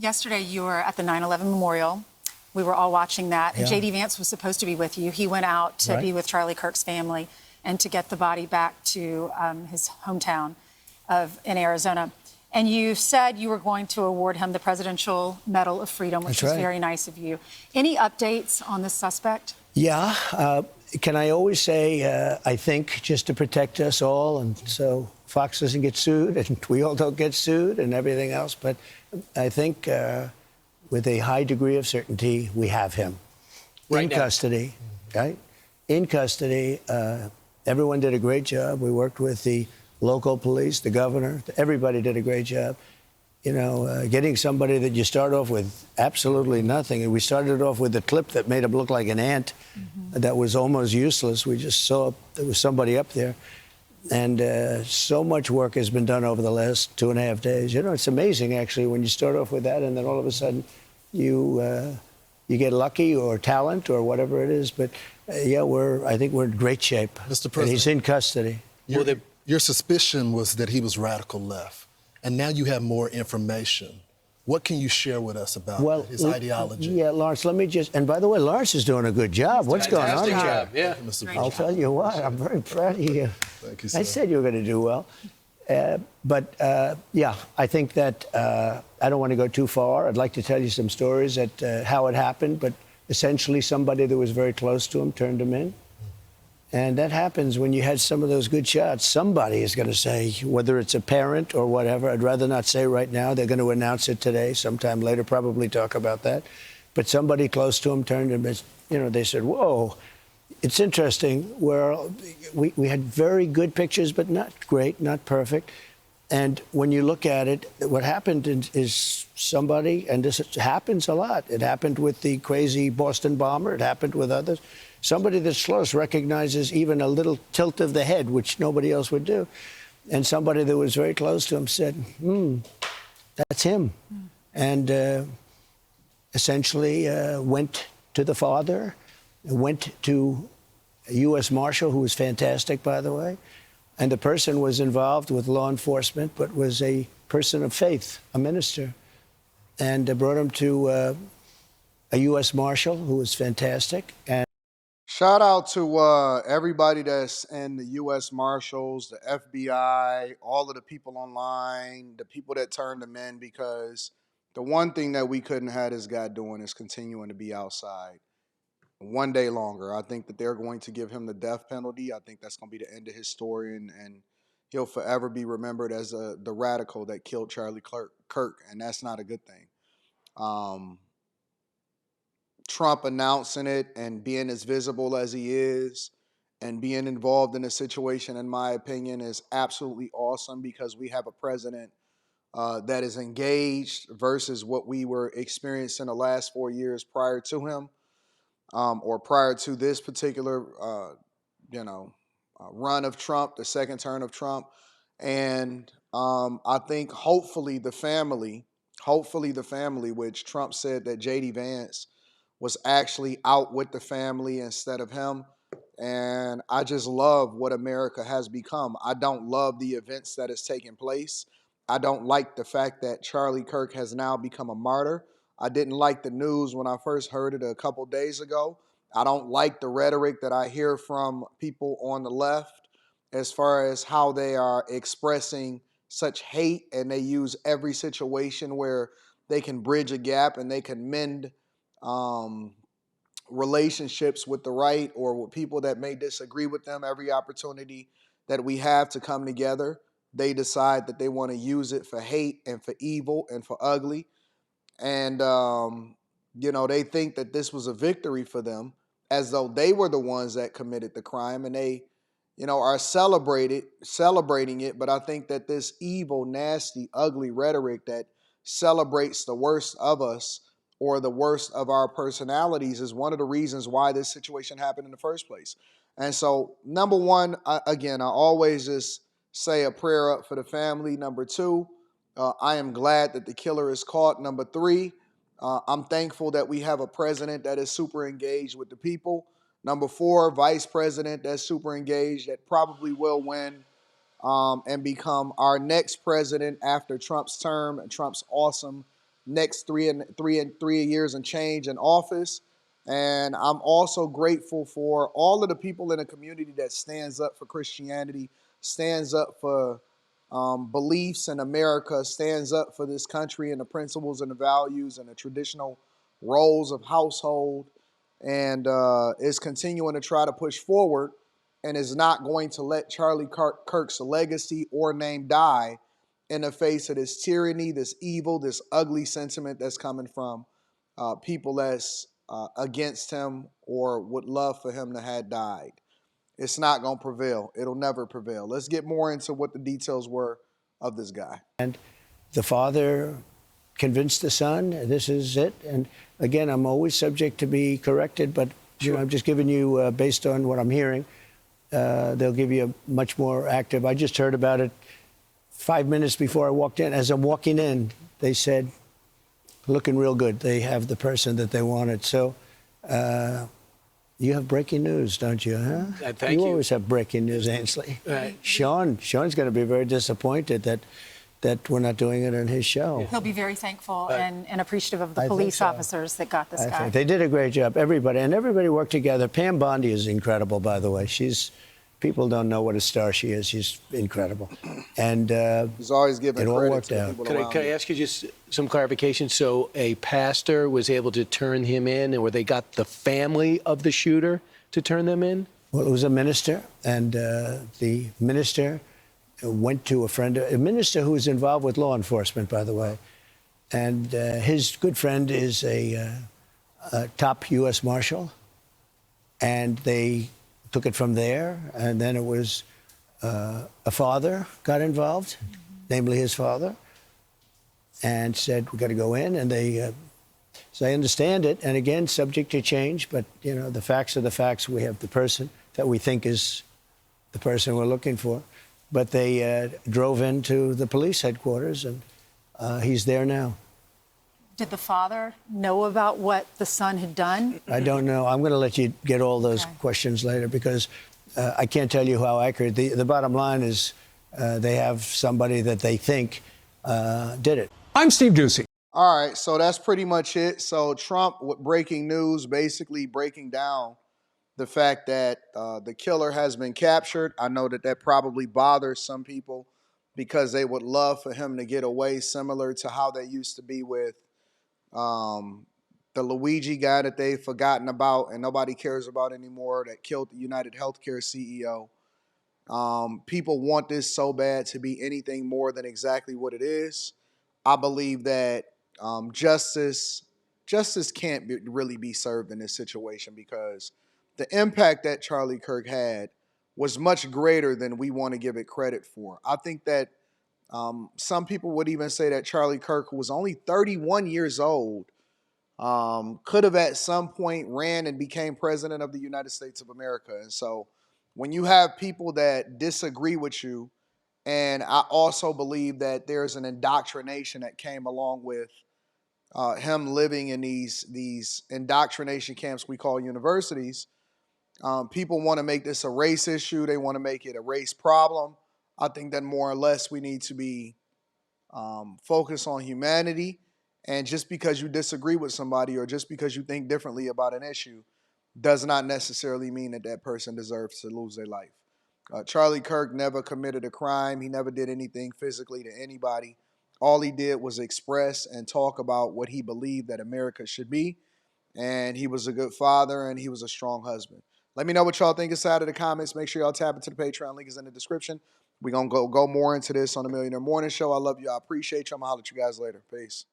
Yesterday, you were at the 9/11 memorial. We were all watching that. And J.D. Vance was supposed to be with you. He went out to be with Charlie Kirk's family and to get the body back to his hometown in Arizona. And you said you were going to award him the Presidential Medal of Freedom, which was very nice of you. Any updates on this suspect? Yeah. Can I always say, I think, just to protect us all, and so Fox doesn't get sued, and we all don't get sued, and everything else. But I think with a high degree of certainty, we have him in custody, right? In custody. Everyone did a great job. We worked with the local police, the governor. Everybody did a great job. You know, getting somebody that you start off with absolutely nothing. And we started off with a clip that made him look like an ant that was almost useless. We just saw there was somebody up there. And so much work has been done over the last 2.5 days. You know, it's amazing, actually, when you start off with that and then all of a sudden you get lucky or talent or whatever it is. But, yeah, I think we're in great shape. Mr. President, and he's in custody. Your suspicion was that he was radical left. And now you have more information. What can you share with us about his ideology? Yeah, Lawrence, let me just, and by the way, Lawrence is doing a good job. What's going on here? Job, yeah. I'll tell you what, I'm very proud of you. Thank you, sir. I said you were going to do well. Yeah, I think that I don't want to go too far. I'd like to tell you some stories at how it happened, but essentially somebody that was very close to him turned him in. And that happens when you had some of those good shots. Somebody is going to say, whether it's a parent or whatever, I'd rather not say right now. They're going to announce it today, sometime later, probably talk about that. But somebody close to him turned him, you know, they said, whoa. It's interesting where we had very good pictures, but not great, not perfect. And when you look at it, what happened is somebody, and this happens a lot. It happened with the crazy Boston bomber. It happened with others. Somebody that's close recognizes even a little tilt of the head, which nobody else would do. And somebody that was very close to him said, that's him. And essentially went to the father, went to a U.S. Marshal, who was fantastic, by the way. And the person was involved with law enforcement, but was a person of faith, a minister. And brought him to a U.S. Marshal, who was fantastic. And shout out to everybody that's in the U.S. Marshals, the FBI, all of the people online, the people that turned them in, because the one thing that we couldn't have this guy doing is continuing to be outside one day longer. I think that they're going to give him the death penalty. I think that's going to be the end of his story, and he'll forever be remembered as the radical that killed Charlie Kirk, and that's not a good thing. Trump announcing it and being as visible as he is and being involved in the situation, in my opinion, is absolutely awesome, because we have a president that is engaged versus what we were experiencing the last 4 years prior to him, or prior to this particular, run of Trump, the second term of Trump. And I think hopefully the family, which Trump said that J.D. Vance was actually out with the family instead of him. And I just love what America has become. I don't love the events that has taken place. I don't like the fact that Charlie Kirk has now become a martyr. I didn't like the news when I first heard it a couple days ago. I don't like the rhetoric that I hear from people on the left as far as how they are expressing such hate, and they use every situation where they can bridge a gap and they can mend relationships with the right or with people that may disagree with them. Every opportunity that we have to come together, they decide that they want to use it for hate and for evil and for ugly. And, they think that this was a victory for them, as though they were the ones that committed the crime, and they, are celebrating it. But I think that this evil, nasty, ugly rhetoric that celebrates the worst of us or the worst of our personalities is one of the reasons why this situation happened in the first place. And so, number one, I always just say a prayer up for the family. Number two, I am glad that the killer is caught. Number three, I'm thankful that we have a president that is super engaged with the people. Number four, vice president that's super engaged, that probably will win and become our next president after Trump's term and Trump's awesome next 3 years and change in office. And I'm also grateful for all of the people in the community that stands up for Christianity, stands up for beliefs in America, stands up for this country and the principles and the values and the traditional roles of household, and is continuing to try to push forward and is not going to let Charlie Kirk's legacy or name die in the face of this tyranny, this evil, this ugly sentiment that's coming from people that's against him or would love for him to have died. It's not going to prevail. It'll never prevail. Let's get more into what the details were of this guy. And the father convinced the son, this is it. And again, I'm always subject to be corrected, but you know, I'm just giving you, based on what I'm hearing, they'll give you a much more active. I just heard about it 5 minutes before I walked in. As I'm walking in, they said, looking real good. They have the person that they wanted. So you have breaking news, don't you, huh? Thank you. You always have breaking news, Ainsley. Right. Sean's going to be very disappointed that we're not doing it on his show. He'll be very thankful and appreciative of the I think police so. officers that got this guy. They did a great job, everybody worked together. Pam Bondi is incredible, by the way. People don't know what a star she is. She's incredible. And He's always giving it all credit worked to the out. people Can around I him. ask you just some clarification? So a pastor was able to turn him in, or they got the family of the shooter to turn them in? Well, it was a minister, and the minister went to a minister who was involved with law enforcement, by the way. And his good friend is a top U.S. Marshal. And they took it from there. And then it was a father got involved, namely his father, and said, we got to go in. And they, so I understand it. And again, subject to change. But, you know, the facts are the facts. We have the person that we think is the person we're looking for. But they drove into the police headquarters, and he's there now. Did the father know about what the son had done? I don't know. I'm going to let you get all those questions later, because I can't tell you how accurate. The bottom line is they have somebody that they think did it. I'm Steve Ducey. All right, so that's pretty much it. So Trump, with breaking news, basically breaking down the fact that the killer has been captured. I know that probably bothers some people because they would love for him to get away, similar to how they used to be with the Luigi guy that they've forgotten about and nobody cares about anymore, that killed the United Healthcare CEO. People want this so bad to be anything more than exactly what it is. I believe that justice can't really be served in this situation, because the impact that Charlie Kirk had was much greater than we want to give it credit for. I think that some people would even say that Charlie Kirk, who was only 31 years old, could have at some point ran and became president of the United States of America. And so when you have people that disagree with you, and I also believe that there's an indoctrination that came along with him living in these indoctrination camps we call universities. People want to make this a race issue. They want to make it a race problem. I think that more or less we need to be focused on humanity. And just because you disagree with somebody, or just because you think differently about an issue, does not necessarily mean that that person deserves to lose their life. Charlie Kirk never committed a crime. He never did anything physically to anybody. All he did was express and talk about what he believed that America should be. And he was a good father, and he was a strong husband. Let me know what y'all think inside of the comments. Make sure y'all tap into the Patreon. Link is in the description. We're going to go more into this on the Millionaire Morning Show. I love you. I appreciate you. I'm going to holler at you guys later. Peace.